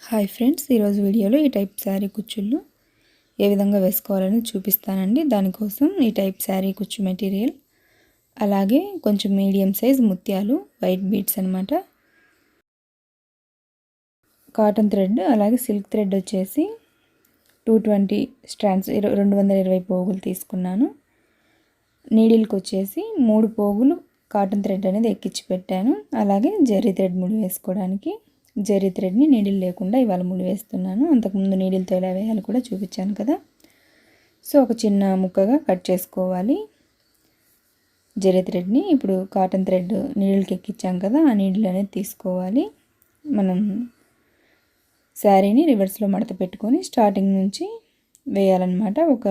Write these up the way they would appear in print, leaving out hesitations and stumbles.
Hi friends, ఈరోజు వీడియోలో ఈ టైప్ శారీ కుచ్చుళ్ళు ఏ విధంగా వేసుకోవాలని చూపిస్తానండి. దానికోసం ఈ టైప్ శారీ కుచ్చు మెటీరియల్, అలాగే కొంచెం మీడియం సైజ్ ముత్యాలు, వైట్ బీడ్స్ అనమాట, కాటన్ థ్రెడ్, అలాగే సిల్క్ థ్రెడ్ వచ్చేసి 220 స్ట్రాండ్స్ 220 పోగులు తీసుకున్నాను. నీడిల్కి వచ్చేసి 3 పోగులు కాటన్ థ్రెడ్ అనేది ఎక్కించి పెట్టాను. అలాగే జరీ థ్రెడ్ ముడి వేసుకోవడానికి జరీ థ్రెడ్ని నీడిల్ లేకుండా ఇవాళ ముడి వేస్తున్నాను. అంతకుముందు నీడిల్తో ఎలా వేయాలి కూడా చూపించాను కదా. సో ఒక చిన్న ముక్కగా కట్ చేసుకోవాలి జరీ థ్రెడ్ని. ఇప్పుడు కాటన్ థ్రెడ్ నీడిల్కి ఎక్కించాం కదా, ఆ నీడిల్ అనేది తీసుకోవాలి. మనం శారీని రివర్స్లో మడత పెట్టుకొని స్టార్టింగ్ నుంచి వేయాలన్నమాట. ఒక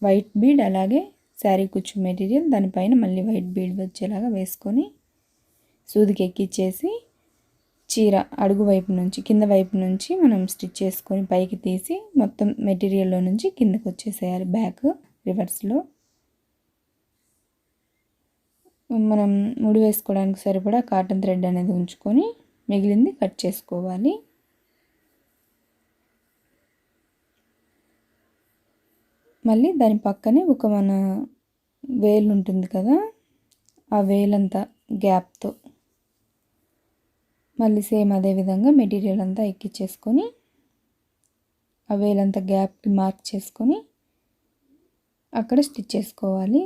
వైట్ బీడ్, అలాగే శారీ కుచ్చు మెటీరియల్ దానిపైన మళ్ళీ వైట్ బీడ్ వచ్చేలాగా వేసుకొని సూదికి ఎక్కిచ్చేసి చీర అడుగు వైపు నుంచి కింద వైపు నుంచి మనం స్టిచ్ చేసుకొని పైకి తీసి మొత్తం మెటీరియల్లో నుంచి కిందకు వచ్చేసేయాలి. బ్యాక్ రివర్స్లో మనం ముడి వేసుకోవడానికి సరిపడా కాటన్ థ్రెడ్ అనేది ఉంచుకొని మిగిలింది కట్ చేసుకోవాలి. మళ్ళీ దాని పక్కనే ఒక మన వేలు ఉంటుంది కదా, ఆ వేలంతా గ్యాప్తో మళ్ళీ సేమ్ అదే విధంగా మెటీరియల్ అంతా ఎక్కించేసుకొని ఆ వేలంతా గ్యాప్కి మార్క్ చేసుకొని అక్కడ స్టిచ్ చేసుకోవాలి.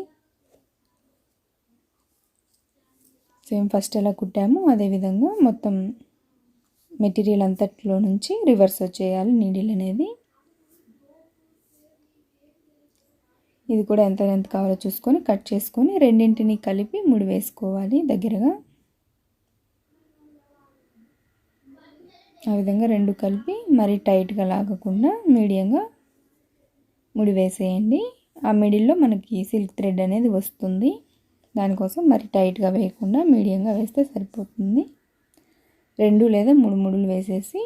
సేమ్ ఫస్ట్ ఎలా కుట్టామో అదేవిధంగా మొత్తం మెటీరియల్ అంతట్లో నుంచి రివర్స్ వచ్చేయాలి నీడిల్ అనేది. ఇది కూడా ఎంత కావాలో చూసుకొని కట్ చేసుకొని రెండింటిని కలిపి ముడి వేసుకోవాలి దగ్గరగా. ఆ విధంగా రెండు కలిపి మరీ టైట్గా లాగకుండా మీడియంగా ముడి వేసేయండి. ఆ మిడిల్లో మనకి సిల్క్ థ్రెడ్ అనేది వస్తుంది. దానికోసం మరి టైట్గా వేయకుండా మీడియంగా వేస్తే సరిపోతుంది. 2 లేదా 3 ముడులు వేసేసి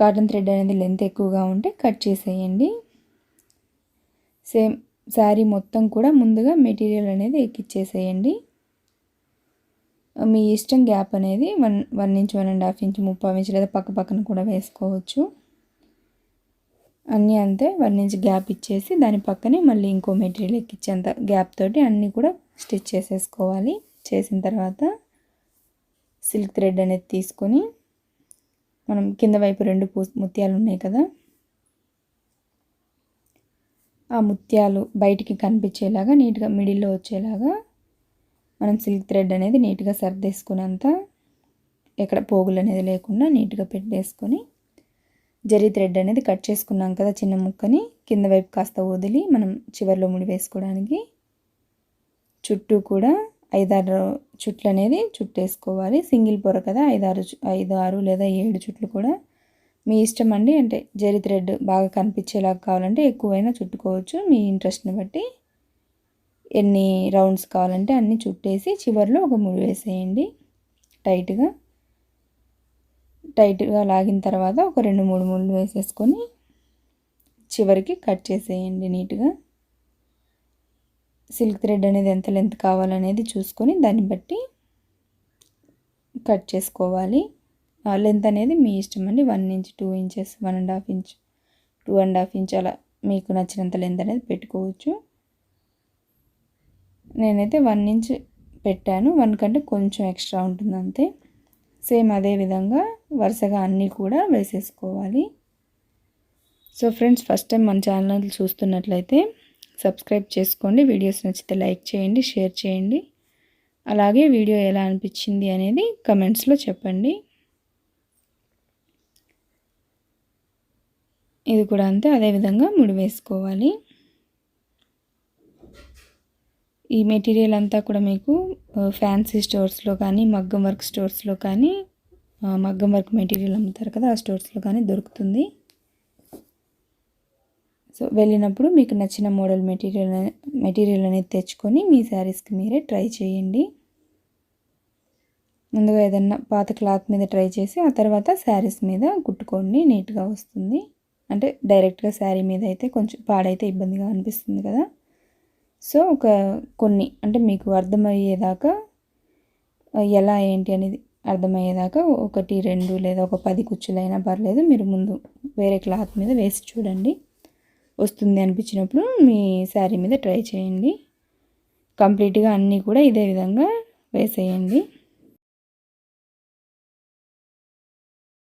కాటన్ థ్రెడ్ అనేది లెంత్ ఎక్కువగా ఉంటే కట్ చేసేయండి. సేమ్ శారీ మొత్తం కూడా ముందుగా మెటీరియల్ అనేది ఎక్కిచ్చేసేయండి. మీ ఇష్టం గ్యాప్ అనేది 1 ఇంచ్, 1.5 ఇంచ్, 30 ఇంచ్ లేదా పక్క పక్కన కూడా వేసుకోవచ్చు. అన్నీ అంతే 1 ఇంచ్ గ్యాప్ ఇచ్చేసి దాని పక్కనే మళ్ళీ ఇంకో మెటీరియల్ ఎక్కించేంత గ్యాప్ తోటి అన్నీ కూడా స్టిచ్ చేసేసుకోవాలి. చేసిన తర్వాత సిల్క్ థ్రెడ్ అనేది తీసుకొని మనం కింద వైపు 2 ముత్యాలు ఉన్నాయి కదా, ఆ ముత్యాలు బయటికి కనిపించేలాగా నీట్గా మిడిల్లో వచ్చేలాగా మనం సిల్క్ థ్రెడ్ అనేది నీట్గా సర్దేసుకున్నంత ఎక్కడ పోగులు అనేది లేకుండా నీట్గా పెట్టేసుకొని జరీ థ్రెడ్ అనేది కట్ చేసుకున్నాం కదా చిన్న ముక్కని కింద వైపు కాస్త వదిలి మనం చివర్లో ముడి వేసుకోవడానికి చుట్టూ కూడా 5-6 చుట్లు అనేది చుట్టేసుకోవాలి. సింగిల్ పొర కదా, 5-6 లేదా 7 చుట్లు కూడా మీ ఇష్టం అండి. అంటే జరీ థ్రెడ్ బాగా కనిపించేలాగా కావాలంటే ఎక్కువైనా చుట్టుకోవచ్చు, మీ ఇంట్రెస్ట్ని బట్టి. ఎన్ని రౌండ్స్ కావాలంటే అన్ని చుట్టేసి చివర్లో ఒక ముడి వేసేయండి. టైట్గా లాగిన తర్వాత ఒక 2-3 ముళ్ళు వేసేసుకొని చివరికి కట్ చేసేయండి నీట్గా. సిల్క్ థ్రెడ్ అనేది ఎంత లెంత్ కావాలనేది చూసుకొని దాన్ని బట్టి కట్ చేసుకోవాలి. ఆ లెంత్ అనేది మీ ఇష్టం అండి. 1 ఇంచ్, 2 ఇంచెస్, 1.5 ఇంచ్, 2.5 ఇంచ్ అలా మీకు నచ్చినంత లెంత్ అనేది పెట్టుకోవచ్చు. నేనైతే 1 ఇంచ్ పెట్టాను, 1 కంటే కొంచెం ఎక్స్ట్రా ఉంటుంది అంతే. సేమ్ అదే విధంగా వరుసగా అన్నీ కూడా వేసేసుకోవాలి. సో ఫ్రెండ్స్, ఫస్ట్ టైం మన ఛానల్ చూస్తున్నట్లయితే సబ్స్క్రైబ్ చేసుకోండి. వీడియోస్ నచ్చితే లైక్ చేయండి, షేర్ చేయండి. అలాగే వీడియో ఎలా అనిపించింది అనేది కమెంట్స్లో చెప్పండి. ఇది కూడా అంతే అదే విధంగా ముడి వేసుకోవాలి. ఈ మెటీరియల్ అంతా కూడా మీకు ఫ్యాన్సీ స్టోర్స్లో కానీ, మగ్గం వర్క్ స్టోర్స్లో కానీ, మగ్గం వర్క్ మెటీరియల్ అమ్ముతారు కదా, ఆ స్టోర్స్లో కానీ దొరుకుతుంది. సో వెళ్ళినప్పుడు మీకు నచ్చిన మోడల్ మెటీరియల్ అనేది తెచ్చుకొని మీ శారీస్కి మీరే ట్రై చేయండి. ముందుగా ఏదన్నా పాత క్లాత్ మీద ట్రై చేసి ఆ తర్వాత శారీస్ మీద కుట్టుకోండి, నీట్గా వస్తుంది. అంటే డైరెక్ట్గా శారీ మీద అయితే కొంచెం పాడైతే ఇబ్బందిగా అనిపిస్తుంది కదా. సో కొన్ని అంటే మీకు అర్థమయ్యేదాకా ఎలా ఏంటి అనేది అర్థమయ్యేదాకా 1, 2 లేదా ఒక 10 కుచ్చులైనా పర్లేదు, మీరు ముందు వేరే క్లాత్ మీద వేసి చూడండి. వస్తుంది అనిపించినప్పుడు మీ శారీ మీద ట్రై చేయండి. కంప్లీట్గా అన్నీ కూడా ఇదే విధంగా వేసేయండి.